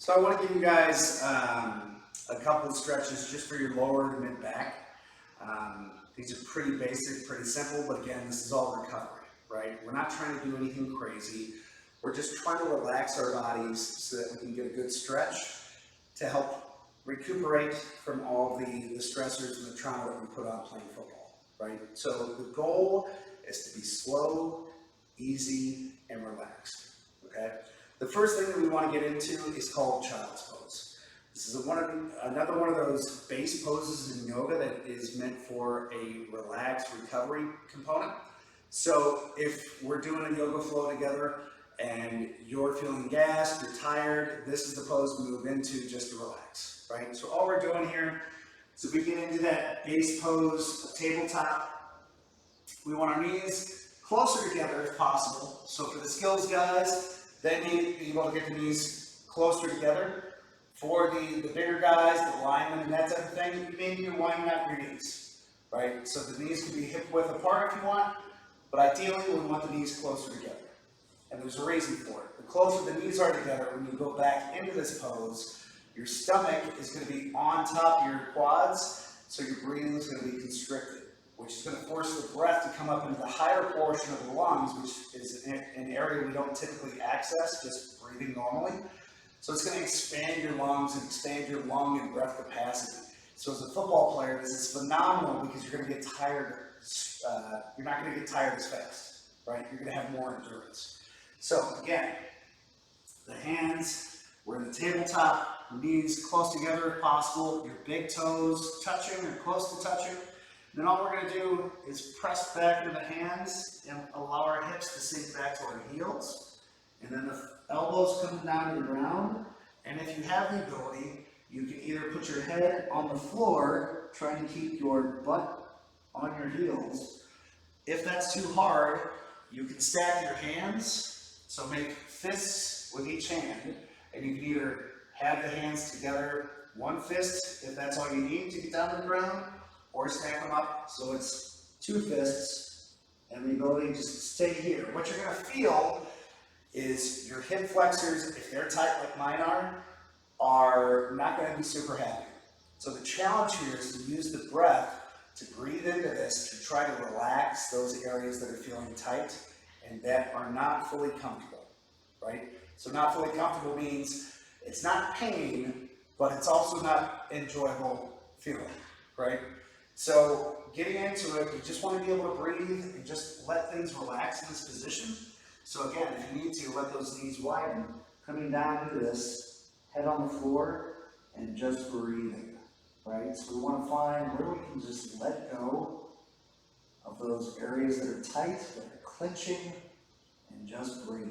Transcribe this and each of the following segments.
So I want to give you guys a couple of stretches just for your lower to mid back. These are pretty basic, pretty simple, but again, this is all recovery, right? We're not trying to do anything crazy. We're just trying to relax our bodies so that we can get a good stretch to help recuperate from all the stressors and the trauma that we put on playing football, right? So the goal is to be slow, easy, and relaxed, okay? The first thing that we want to get into is called child's pose. This is another one of those base poses in yoga that is meant for a relaxed recovery component. So if we're doing a yoga flow together and you're feeling gassed, you're tired, this is the pose to move into just to relax, right? So all we're doing here is we get into that base pose, tabletop. We want our knees closer together if possible. So for the skills guys, they need to be able to get the knees closer together. For the bigger guys, the linemen and that type of thing, you may need to widen out your knees, right? So the knees can be hip width apart if you want, but ideally we want the knees closer together. And there's a reason for it. The closer the knees are together, when you go back into this pose, your stomach is going to be on top of your quads, so your breathing is going to be constricted, which is going to force the breath to come up into the higher portion of the lungs, which is an area we don't typically access, just breathing normally. So it's going to expand your lungs and expand your lung and breath capacity. So as a football player, this is phenomenal because you're going to get tired. You're not going to get tired as fast, right? You're going to have more endurance. So again, the hands, we're in the tabletop, knees close together if possible, your big toes touching or close to touching. Then all we're going to do is press back into the hands and allow our hips to sink back to our heels. And then the elbows come down to the ground. And if you have the ability, you can either put your head on the floor, trying to keep your butt on your heels. If that's too hard, you can stack your hands. So make fists with each hand. And you can either have the hands together, one fist, if that's all you need to get down to the ground, or stack them up so it's two fists, and the ability to just stay here. What you're going to feel is your hip flexors, if they're tight like mine are not going to be super happy. So the challenge here is to use the breath to breathe into this, to try to relax those areas that are feeling tight and that are not fully comfortable, right? So not fully comfortable means it's not pain, but it's also not enjoyable feeling, right? So getting into it, you just want to be able to breathe and just let things relax in this position. So again, if you need to, let those knees widen, coming down into this, head on the floor, and just breathing, right? So we want to find where we can just let go of those areas that are tight, that are clenching, and just breathe.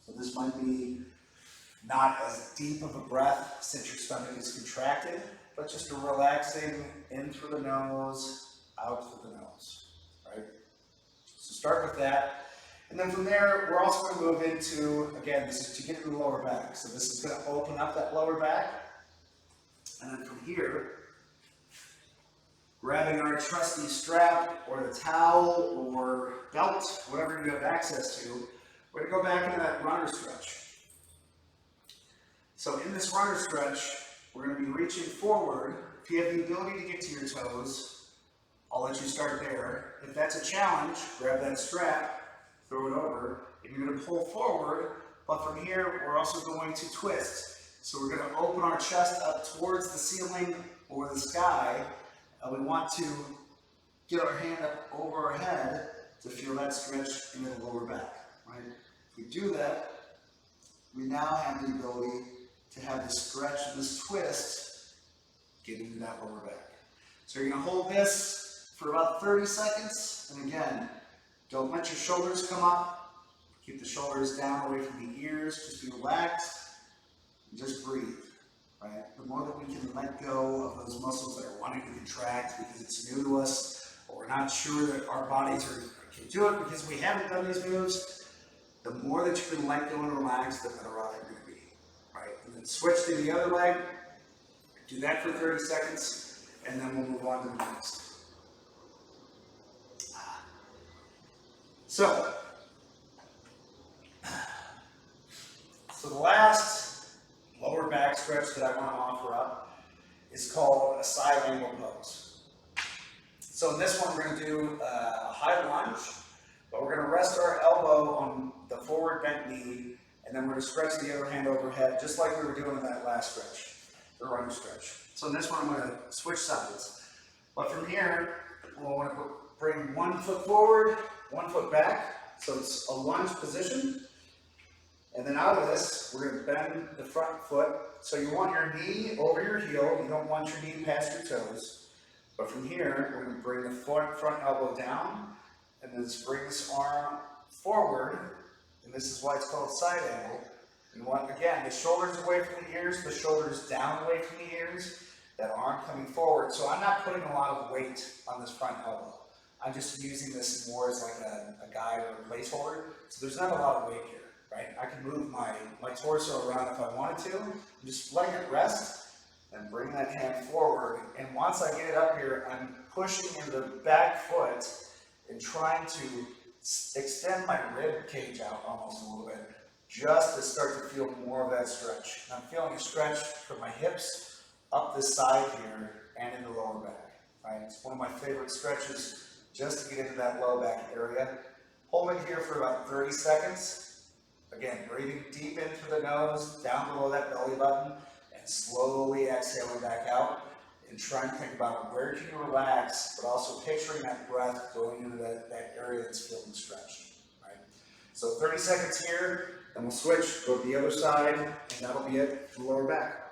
So this might be not as deep of a breath since your stomach is contracted, but just a relaxing in through the nose, out through the nose, right? So start with that. And then from there, we're also going to move into, again, this is to get to the lower back. So this is going to open up that lower back. And then from here, grabbing our trusty strap or the towel or belt, whatever you have access to, we're going to go back into that runner stretch. So in this runner stretch, we're going to be reaching forward. If you have the ability to get to your toes, I'll let you start there. If that's a challenge, grab that strap, throw it over, and you're going to pull forward, but from here, we're also going to twist. So we're going to open our chest up towards the ceiling or the sky, and we want to get our hand up over our head to feel that stretch in the lower back, right? If we do that, we now have the ability to have this stretch and this twist get into that lower back. So you're going to hold this for about 30 seconds, and again, don't let your shoulders come up. Keep the shoulders down away from the ears. Just be relaxed and just breathe, right? The more that we can let go of those muscles that are wanting to contract because it's new to us, or we're not sure that our bodies can do it because we haven't done these moves, the more that you can let go and relax, the better off you're going to be, right? And then switch to the other leg. Do that for 30 seconds, and then we'll move on to the next. So the last stretch that I want to offer up is called a side angle pose. So in this one, we're going to do a high lunge, but we're going to rest our elbow on the forward bent knee, and then we're going to stretch the other hand overhead, just like we were doing in that last stretch, the running stretch. So in this one, I'm going to switch sides. But from here, we'll want to bring 1 foot forward, 1 foot back, so it's a lunge position. And then out of this, we're going to bend the front foot. So you want your knee over your heel. You don't want your knee past your toes. But from here, we're going to bring the front elbow down, and then just bring this arm forward. And this is why it's called side angle. You want, again, the shoulders away from the ears, the shoulders down away from the ears, that arm coming forward. So I'm not putting a lot of weight on this front elbow. I'm just using this more as like a guide or a placeholder. So there's not a lot of weight here. Right? I can move my torso around if I wanted to. I'm just letting it rest and bring that hand forward. And once I get it up here, I'm pushing in the back foot and trying to extend my rib cage out almost a little bit, just to start to feel more of that stretch. And I'm feeling a stretch from my hips up this side here and in the lower back. Right? It's one of my favorite stretches just to get into that low back area. Hold it here for about 30 seconds. Again, breathing deep into the nose, down below that belly button, and slowly exhaling back out. And trying to think about where can you relax, but also picturing that breath going into that area that's feeling stretched. Right? So 30 seconds here, then we'll switch, go to the other side, and that'll be it for the lower back.